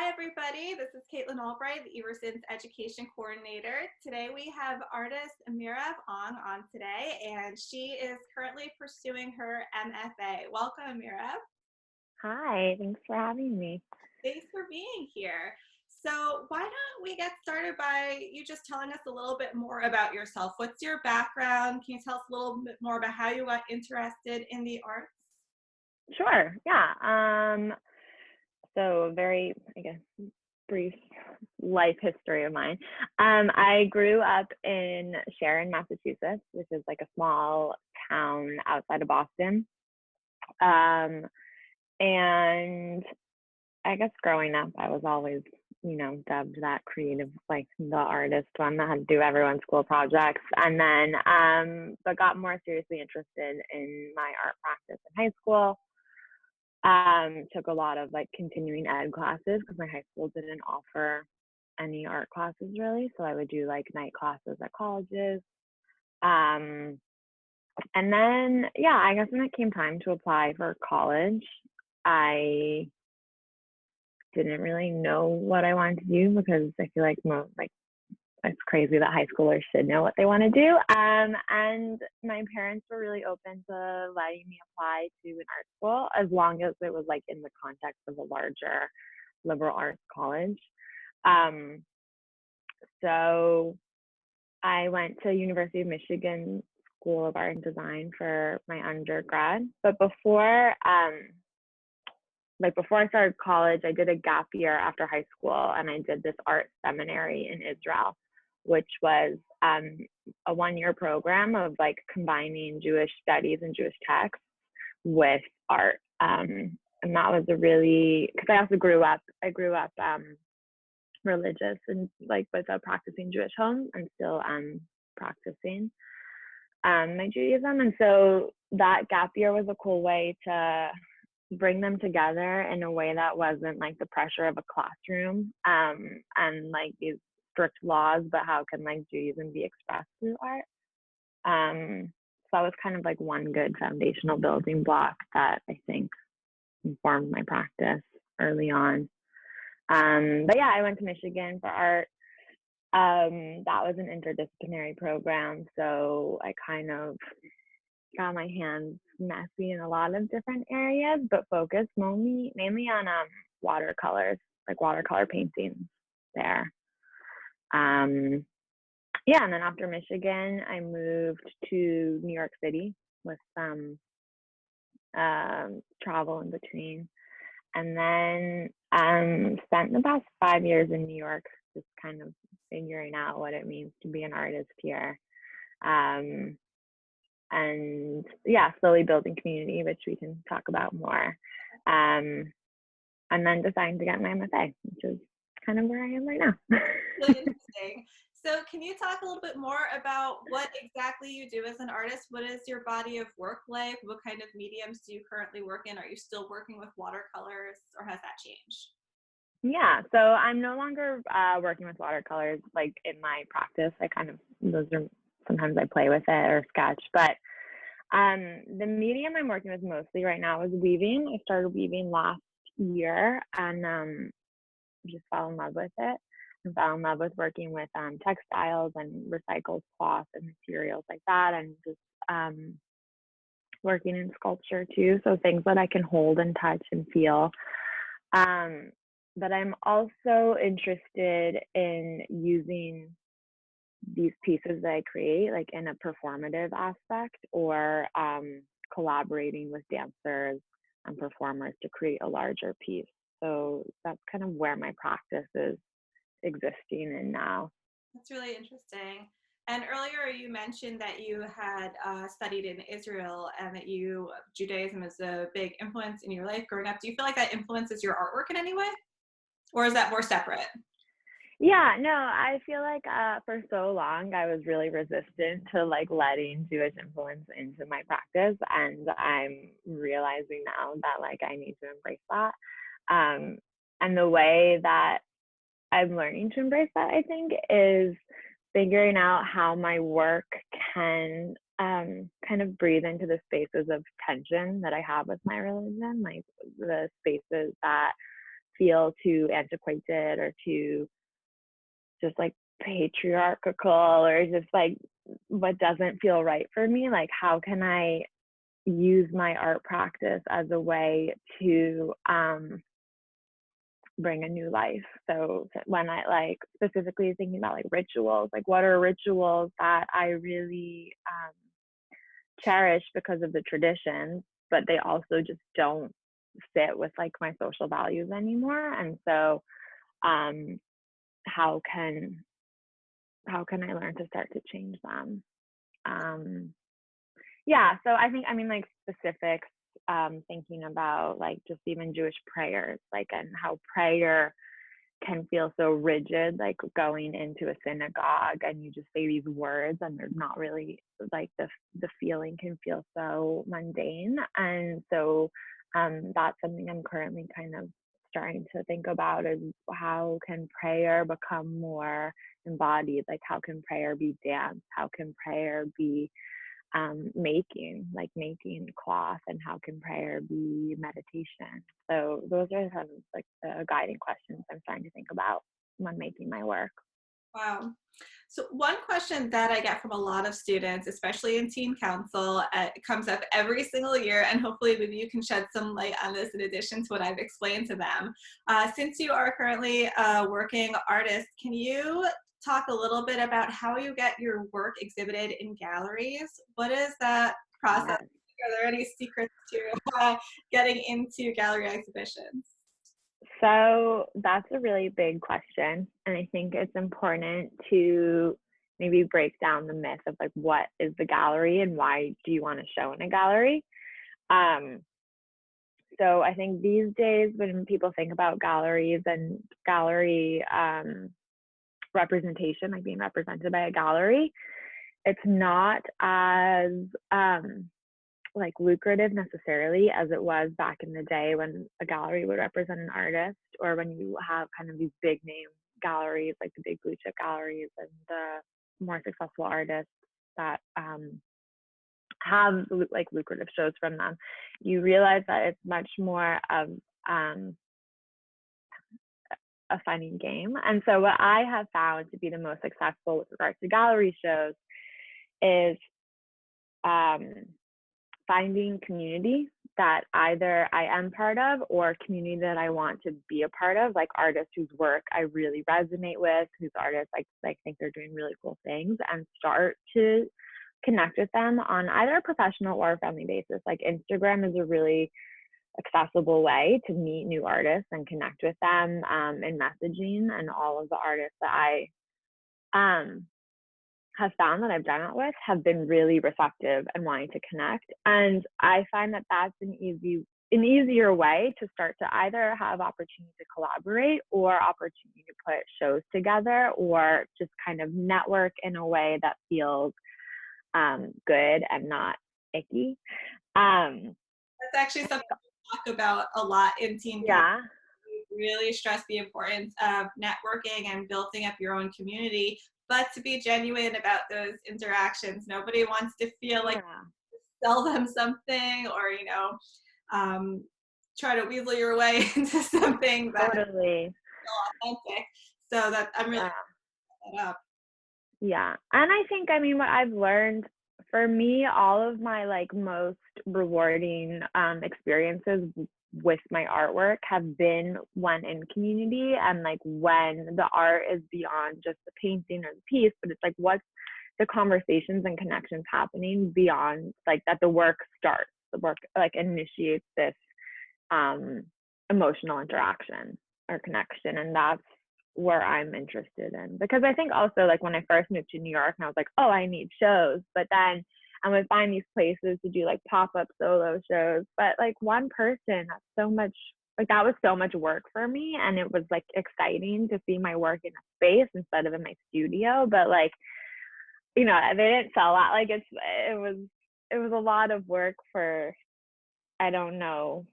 Hi, everybody. This is Caitlin Albright, the Everson's Education Coordinator. Today we have artist Meirav Ong on today, and she is currently pursuing her MFA. Welcome, Meirav. Hi, thanks for having me. Thanks for being here. So why don't we get started by you just telling us a little bit more about yourself? What's your background? Can you tell us a little bit more about how you got interested in the arts? Sure, yeah. So very, I guess, brief life history of mine. I grew up in Sharon, Massachusetts, which is like a small town outside of Boston. And I guess growing up, I was always, dubbed that creative, like the artist one that had to do everyone's school projects. And then, but got more seriously interested in my art practice in high school. Took a lot of like continuing ed classes because my high school didn't offer any art classes really. So I would do like night classes at colleges. Um, and then, yeah, I guess when it came time to apply for college, I didn't really know what I wanted to do because I feel like it's crazy that high schoolers should know what they want to do. And my parents were really open to letting me apply to an art school as long as it was like in the context of a larger liberal arts college. Um, so I went to University of Michigan School of Art and Design for my undergrad. But before I started college, I did a gap year after high school, and I did this art seminary in Israel, which was a one-year program of like combining Jewish studies and Jewish texts with art. And that was because I also grew up religious and like with a practicing Jewish home and still practicing my Judaism. And so that gap year was a cool way to bring them together in a way that wasn't like the pressure of a classroom and like these strict laws, but how can like Judaism be expressed through art. So that was kind of like one good foundational building block that I think informed my practice early on. But yeah, I went to Michigan for art. That was an interdisciplinary program, so I kind of got my hands messy in a lot of different areas, but focused mainly on watercolors, like watercolor paintings there. Yeah, and then after Michigan, I moved to New York City with some travel in between, and then spent the past 5 years in New York, just kind of figuring out what it means to be an artist here. And yeah, slowly building community, which we can talk about more. And then deciding to get my MFA, which is kind of where I am right now. Really interesting. So can you talk a little bit more about what exactly you do as an artist? What is your body of work like? What kind of mediums do you currently work in? Are you still working with watercolors, or has that changed? Yeah, so I'm no longer working with watercolors like in my practice. Those are sometimes I play with it or sketch, but the medium I'm working with mostly right now is weaving. I started weaving last year and just fell in love with it and fell in love with working with textiles and recycled cloth and materials like that, and just working in sculpture too. So things that I can hold and touch and feel. But I'm also interested in using these pieces that I create like in a performative aspect, or collaborating with dancers and performers to create a larger piece. So that's kind of where my practice is existing in now. That's really interesting. And earlier you mentioned that you had studied in Israel and that Judaism is a big influence in your life growing up. Do you feel like that influences your artwork in any way? Or is that more separate? Yeah, no, I feel like for so long I was really resistant to like letting Jewish influence into my practice, and I'm realizing now that like I need to embrace that. And the way that I'm learning to embrace that, I think, is figuring out how my work can kind of breathe into the spaces of tension that I have with my religion, like the spaces that feel too antiquated or too just like patriarchal, or just like what doesn't feel right for me. Like, how can I use my art practice as a way to bring a new life? So when I like specifically thinking about like rituals, like what are rituals that I really cherish because of the traditions, but they also just don't fit with like my social values anymore. And so how can I learn to start to change them? Yeah, so I think, I mean, like specifics, thinking about like just even Jewish prayers, like, and how prayer can feel so rigid, like going into a synagogue and you just say these words and there's not really like the feeling can feel so mundane. And so that's something I'm currently kind of starting to think about, is how can prayer become more embodied? Like, how can prayer be dance? How can prayer be making cloth, and how can prayer be meditation? So those are some of like the guiding questions I'm trying to think about when making my work. Wow. So one question that I get from a lot of students, especially in teen council, it comes up every single year, and hopefully maybe you can shed some light on this in addition to what I've explained to them. Since you are currently a working artist, can you talk a little bit about how you get your work exhibited in galleries? What is that process? Yes. Are there any secrets to getting into gallery exhibitions? So that's a really big question. And I think it's important to maybe break down the myth of like, what is the gallery and why do you want to show in a gallery? Um, so I think these days when people think about galleries and gallery representation, like being represented by a gallery, it's not as like lucrative necessarily as it was back in the day when a gallery would represent an artist, or when you have kind of these big name galleries, like the big blue chip galleries and the more successful artists that have like lucrative shows from them. You realize that it's much more of a funny game. And so what I have found to be the most successful with regards to gallery shows is finding community that either I am part of or community that I want to be a part of, like artists whose work I really resonate with, whose artists I think they're doing really cool things, and start to connect with them on either a professional or a friendly basis. Like Instagram is a really accessible way to meet new artists and connect with them in messaging, and all of the artists that I have found that I've done it with have been really receptive and wanting to connect. And I find that that's an easier way to start to either have opportunity to collaborate or opportunity to put shows together, or just kind of network in a way that feels good and not icky. That's actually something we talk about a lot in teen council. Yeah. We really stress the importance of networking and building up your own community, but to be genuine about those interactions. Nobody wants to feel like sell them something, or try to weasel your way into something that Totally. is authentic. So that I'm really that up. Yeah. And I think, I mean, what I've learned, for me, all of my like most rewarding experiences with my artwork have been when in community, and like when the art is beyond just the painting or the piece, but it's like what's the conversations and connections happening beyond, like that the work starts, the work like initiates this emotional interaction or connection. And that's where I'm interested in, because I think also like when I first moved to New York and I was like, oh, I need shows, but then I would find these places to do like pop-up solo shows, but like one person, that's so much, like that was so much work for me. And it was like exciting to see my work in a space instead of in my studio, but like, you know, they didn't sell out. Like it was a lot of work for, I don't know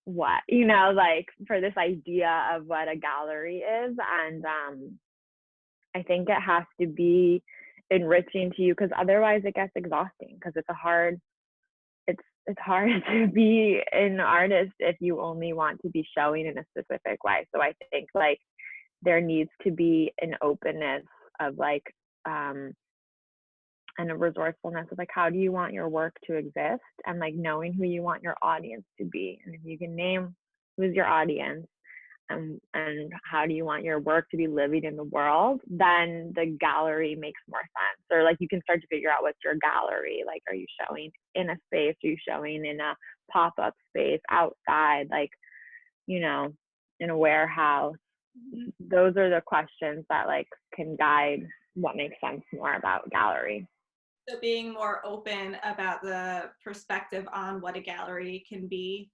what, you know, like for this idea of what a gallery is. And I think it has to be enriching to you, because otherwise it gets exhausting, because it's it's hard to be an artist if you only want to be showing in a specific way. So I think like there needs to be an openness of like and a resourcefulness of like how do you want your work to exist, and like knowing who you want your audience to be, and if you can name who's your audience and how do you want your work to be living in the world, then the gallery makes more sense. Or like you can start to figure out what's your gallery. Like, are you showing in a space? Are you showing in a pop-up space outside? Like, you know, in a warehouse? Mhm. Those are the questions that like can guide what makes sense more about gallery. So being more open about the perspective on what a gallery can be,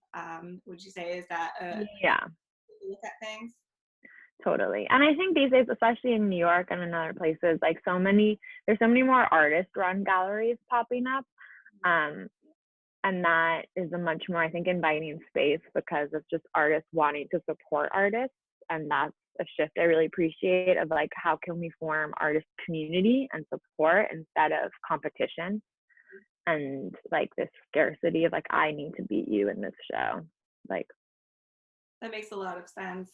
would you say is that a Yeah, look at things? totally. And I think these days, especially in New York and in other places, like there's so many more artist-run galleries popping up. Um, and that is a much more, I think, inviting space because of just artists wanting to support artists. And that's a shift I really appreciate of like, how can we form artist community and support instead of competition? And like this scarcity of like, I need to beat you in this show. Like, That makes a lot of sense.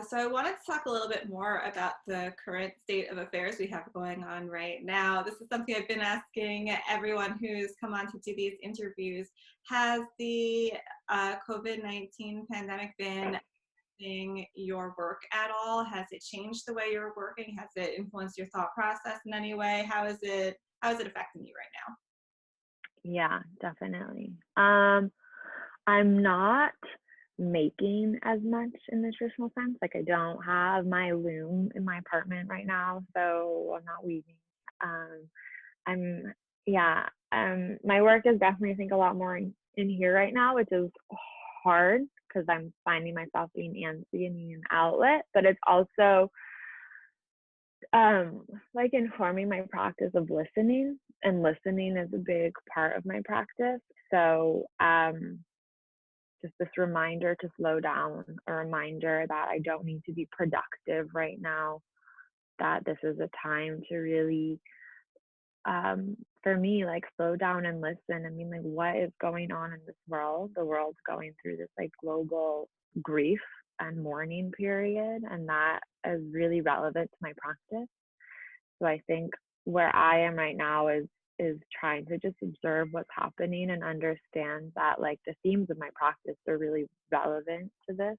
So I wanted to talk a little bit more about the current state of affairs we have going on right now. This is something I've been asking everyone who's come on to do these interviews. Has the COVID-19 pandemic been affecting your work at all? Has it changed the way you're working? Has it influenced your thought process in any way? How is it affecting you right now? yeah, definitely. I'm not making as much in the traditional sense. Like I don't have my loom in my apartment right now, so I'm not weaving. Um, I'm yeah. My work is definitely I think a lot more in here right now, which is hard because I'm finding myself being antsy and needing an outlet. But it's also like informing my practice of listening, and listening is a big part of my practice. So just this reminder to slow down, a reminder that I don't need to be productive right now, that this is a time to really, for me, like slow down and listen. I mean, like, what is going on in this world? The world's going through this like global grief and mourning period, and that is really relevant to my practice. So I think where I am right now is trying to just observe what's happening and understand that like the themes of my practice are really relevant to this.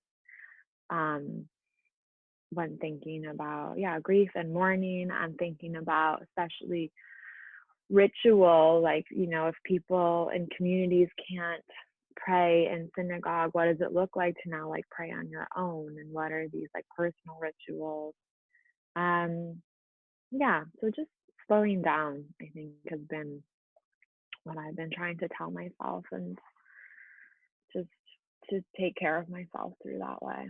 Um, when thinking about grief and mourning, I'm thinking about especially ritual, like if people in communities can't pray in synagogue, what does it look like to now like pray on your own, and what are these like personal rituals? Um, yeah, so just slowing down, I think, has been what I've been trying to tell myself, and just to take care of myself through that way.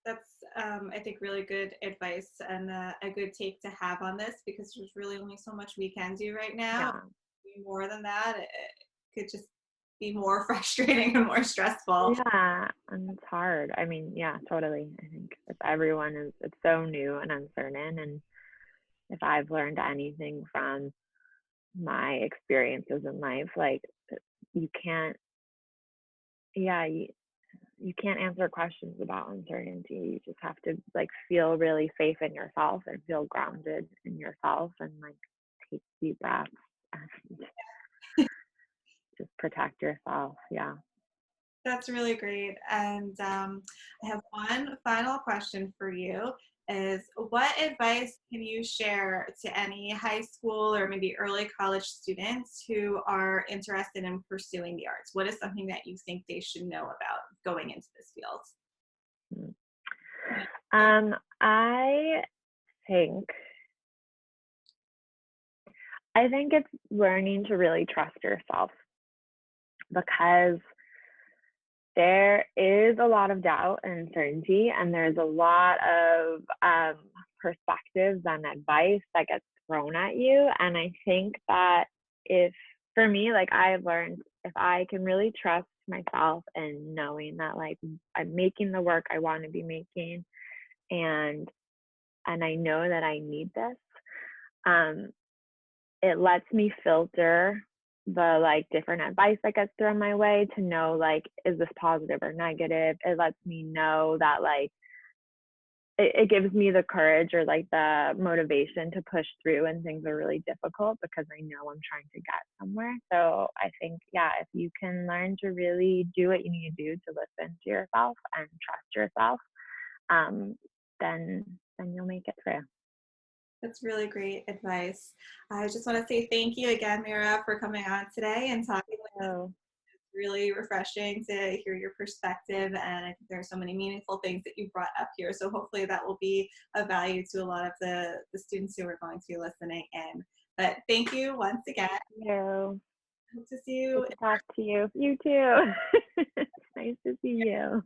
That's, I think, really good advice and a good take to have on this because there's really only so much we can do right now. Yeah. More than that, it could just be more frustrating and more stressful. Yeah, and it's hard. I mean, yeah, totally. I think if everyone is, it's so new and uncertain, and if I've learned anything from my experiences in life, like you can't, yeah, you can't answer questions about uncertainty. You just have to like feel really safe in yourself and feel grounded in yourself, and like take deep breaths and just protect yourself. Yeah. That's really great. And I have one final question for you is what advice can you share to any high school or maybe early college students who are interested in pursuing the arts? What is something that you think they should know about going into this field? Mm. I think I think it's learning to really trust yourself, because there is a lot of doubt and uncertainty, and there's a lot of perspectives and advice that gets thrown at you. And I think that if, for me, like I've learned, if I can really trust myself and knowing that like I'm making the work I want to be making, and I know that I need this, um, it lets me filter the like different advice that gets thrown my way to know like, is this positive or negative? It lets me know that like it gives me the courage or like the motivation to push through when things are really difficult because I know I'm trying to get somewhere. So I think, yeah, if you can learn to really do what you need to do to listen to yourself and trust yourself, um, then you'll make it through. That's really great advice. I just want to say thank you again, Mira, for coming on today and talking with us. So Really refreshing to hear your perspective, and I think there are so many meaningful things that you brought up here, so hopefully that will be of value to a lot of the students who are going to be listening in. But thank you once again. you. Hope to see Good you. to talk to you. You too. It's nice to see you.